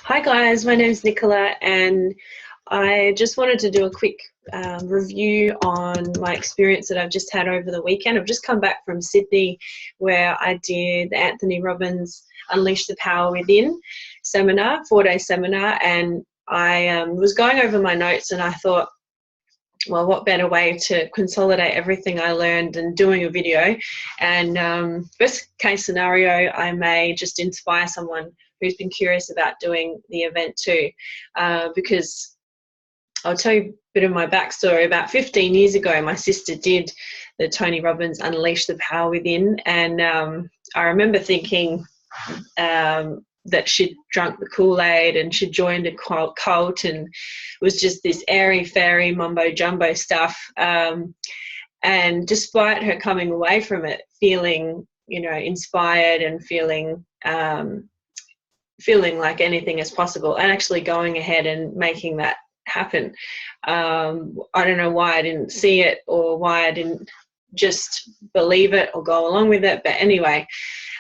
Hi guys, my name is Nicola and I just wanted to do a quick review on my experience that I've just had over the weekend. I've just come back from Sydney where I did the Anthony Robbins Unleash the Power Within seminar, 4-day seminar, and I was going over my notes and I thought, well, what better way to consolidate everything I learned than doing a video? And best case scenario, I may just inspire someone who's been curious about doing the event too, because I'll tell you a bit of my backstory. About 15 years ago, my sister did the Tony Robbins Unleash the Power Within, and I remember thinking that she'd drunk the Kool-Aid and she'd joined a cult and was just this airy-fairy mumbo-jumbo stuff. And despite her coming away from it feeling, inspired and feeling like anything is possible and actually going ahead and making that happen. I don't know why I didn't see it or why I didn't just believe it or go along with it. But anyway,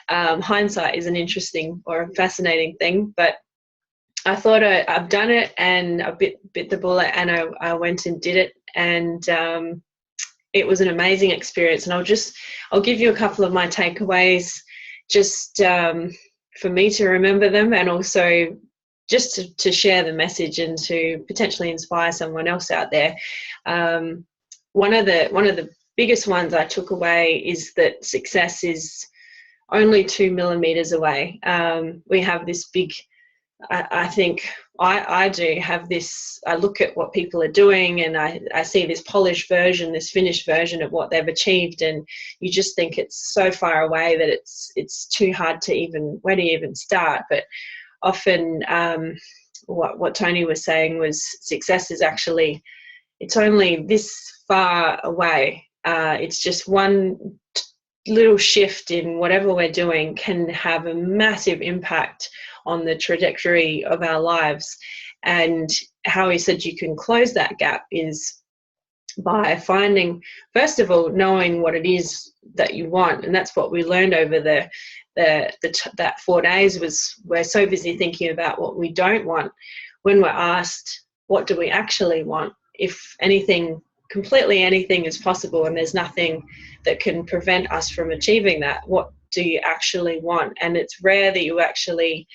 hindsight is an interesting or a fascinating thing. But I thought I've done it and I bit the bullet and I went and did it. And it was an amazing experience. And I'll give you a couple of my takeaways just for me to remember them, and also just to share the message and to potentially inspire someone else out there. One of the biggest ones I took away is that success is only 2 millimeters away. We have this big, I think I do have this, I look at what people are doing and I see this polished version, this finished version of what they've achieved, and you just think it's so far away that it's too hard to even, where do you even start? But often what Tony was saying was success is actually, it's only this far away. It's just one little shift in whatever we're doing can have a massive impact on the trajectory of our lives. And how he said you can close that gap is by finding, first of all, knowing what it is that you want. And that's what we learned over that 4 days, was we're so busy thinking about what we don't want. When we're asked, what do we actually want? If anything, completely anything is possible and there's nothing that can prevent us from achieving that, what do you actually want? And it's rare that you actually,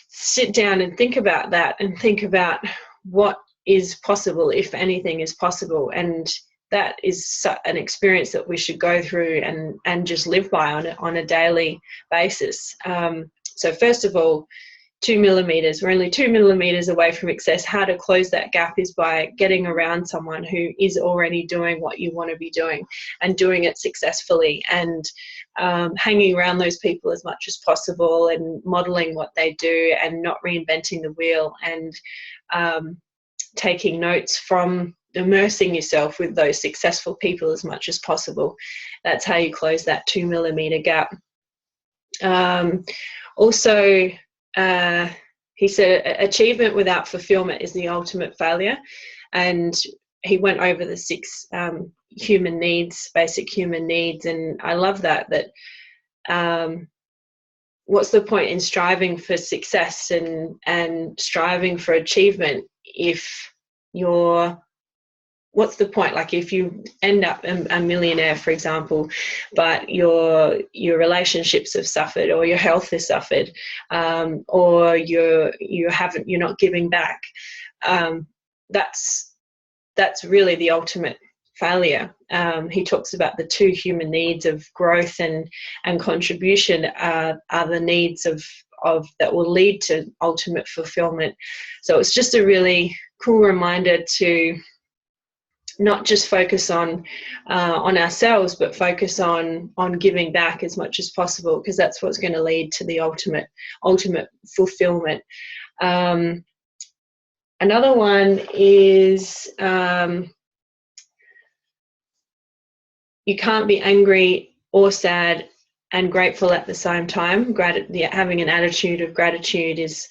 sit down and think about that and think about what is possible, if anything is possible. And that is an experience that we should go through and just live by on a daily basis. So first of all, 2 millimeters. We're only 2 millimeters away from success. How to close that gap is by getting around someone who is already doing what you want to be doing and doing it successfully, and hanging around those people as much as possible and modeling what they do and not reinventing the wheel, and taking notes from, immersing yourself with those successful people as much as possible. That's how you close that 2 millimeter gap. Also, he said achievement without fulfillment is the ultimate failure, and he went over the 6 human needs, basic human needs, and I love that what's the point in striving for success and striving for achievement if what's the point? Like, if you end up a millionaire, for example, but your relationships have suffered, or your health has suffered, or you're not giving back, that's really the ultimate failure. He talks about the 2 human needs of growth and contribution are the needs of that will lead to ultimate fulfillment. So it's just a really cool reminder to not just focus on ourselves, but focus on giving back as much as possible, because that's what's going to lead to the ultimate fulfillment. Another one is you can't be angry or sad and grateful at the same time. Having an attitude of gratitude is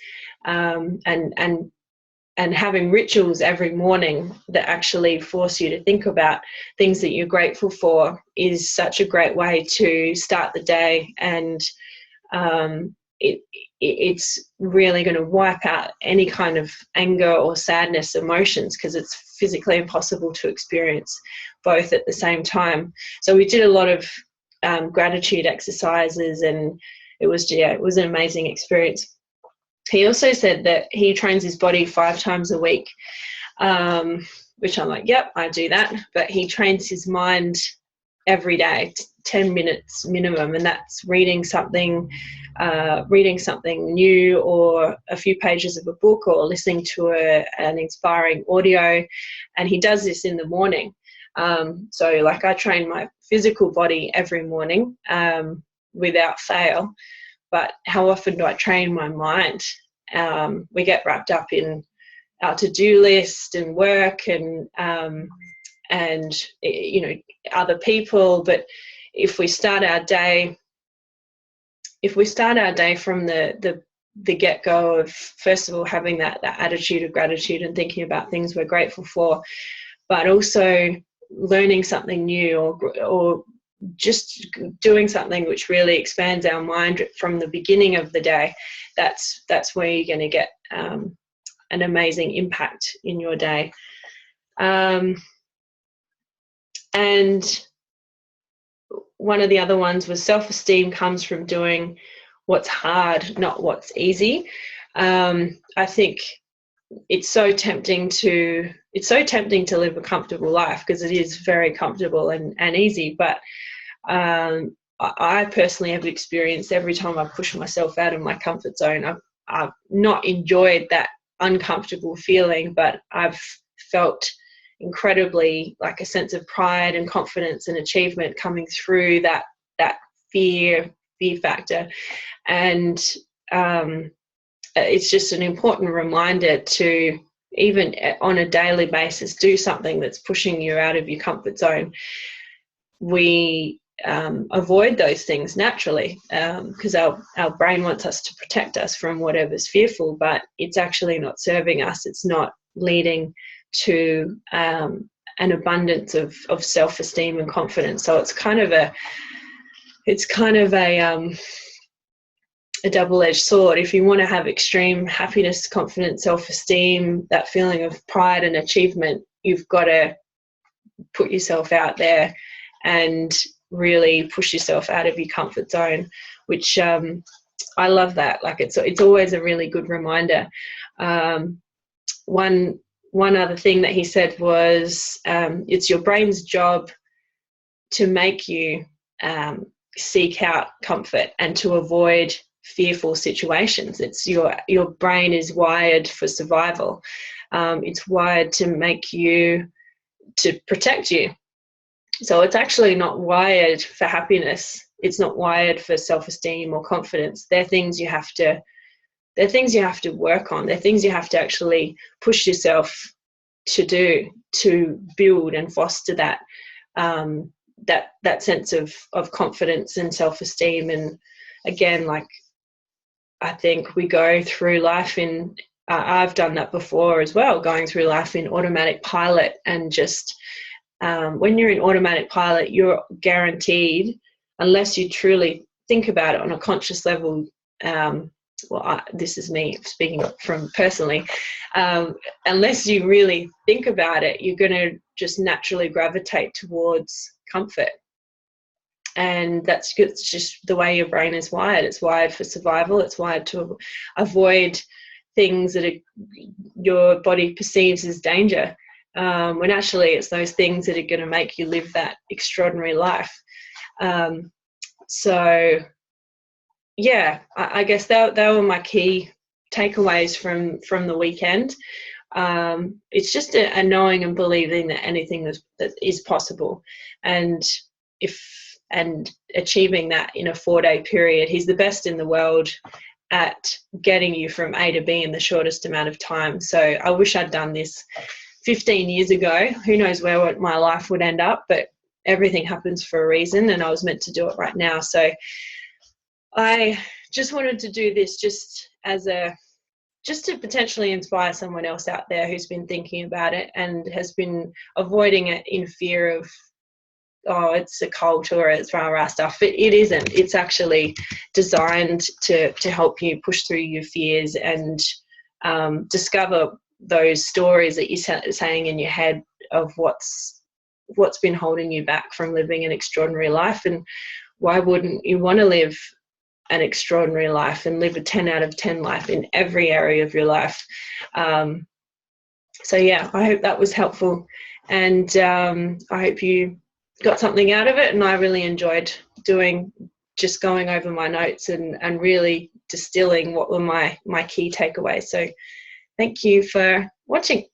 and having rituals every morning that actually force you to think about things that you're grateful for is such a great way to start the day. And it's really going to wipe out any kind of anger or sadness emotions, because it's physically impossible to experience both at the same time. So we did a lot of gratitude exercises, and it was an amazing experience. He also said that he trains his body 5 times a week, which I'm like, yep, I do that. But he trains his mind every day, 10 minutes minimum, and that's reading something new, or a few pages of a book, or listening to an inspiring audio. And he does this in the morning. So like, I train my physical body every morning without fail, but how often do I train my mind? We get wrapped up in our to-do list and work and other people. But if we start our day from the get-go of, first of all, having that attitude of gratitude and thinking about things we're grateful for, but also learning something new, or just doing something which really expands our mind from the beginning of the day, that's where you're going to get an amazing impact in your day. And one of the other ones was, self-esteem comes from doing what's hard, not what's easy. I think it's so tempting to live a comfortable life, because it is very comfortable and easy. But I personally have experienced, every time I push myself out of my comfort zone, I've not enjoyed that uncomfortable feeling, but I've felt incredibly like a sense of pride and confidence and achievement coming through that fear factor. And it's just an important reminder to, even on a daily basis, do something that's pushing you out of your comfort zone. We avoid those things naturally, because our brain wants us to protect us from whatever's fearful, but it's actually not serving us. It's not leading to an abundance of self-esteem and confidence. So it's kind of a double-edged sword. If you want to have extreme happiness, confidence, self-esteem, that feeling of pride and achievement, you've got to put yourself out there and really push yourself out of your comfort zone, which I love that. Like, it's always a really good reminder. One other thing that he said was, it's your brain's job to make you seek out comfort and to avoid fearful situations. It's your brain is wired for survival. It's wired to protect you. So it's actually not wired for happiness. It's not wired for self-esteem or confidence. They're things you have to work on. They're things you have to actually push yourself to do, to build and foster that sense of confidence and self-esteem. And again, like, I think we go through life in, I've done that before as well, going through life in automatic pilot, and just when you're in automatic pilot, you're guaranteed, unless you truly think about it on a conscious level, this is me speaking from personally, unless you really think about it, you're going to just naturally gravitate towards comfort. And that's just the way your brain is wired. It's wired for survival. It's wired to avoid things that your body perceives as danger, when actually it's those things that are going to make you live that extraordinary life. So yeah, I guess that were my key takeaways from the weekend. It's just a knowing and believing that anything that is possible, and achieving that in a 4-day period. He's the best in the world at getting you from A to B in the shortest amount of time. So I wish I'd done this 15 years ago. Who knows where my life would end up, but everything happens for a reason, and I was meant to do it right now. So I just wanted to do this just to potentially inspire someone else out there who's been thinking about it and has been avoiding it in fear of oh, it's a cult or it's rah-rah stuff. It isn't. It's actually designed to help you push through your fears and discover those stories that you're saying in your head of what's been holding you back from living an extraordinary life. And why wouldn't you want to live an extraordinary life and live a 10 out of 10 life in every area of your life? So yeah, I hope that was helpful, and I hope you got something out of it. And I really enjoyed just going over my notes and really distilling what were my key takeaways. So thank you for watching.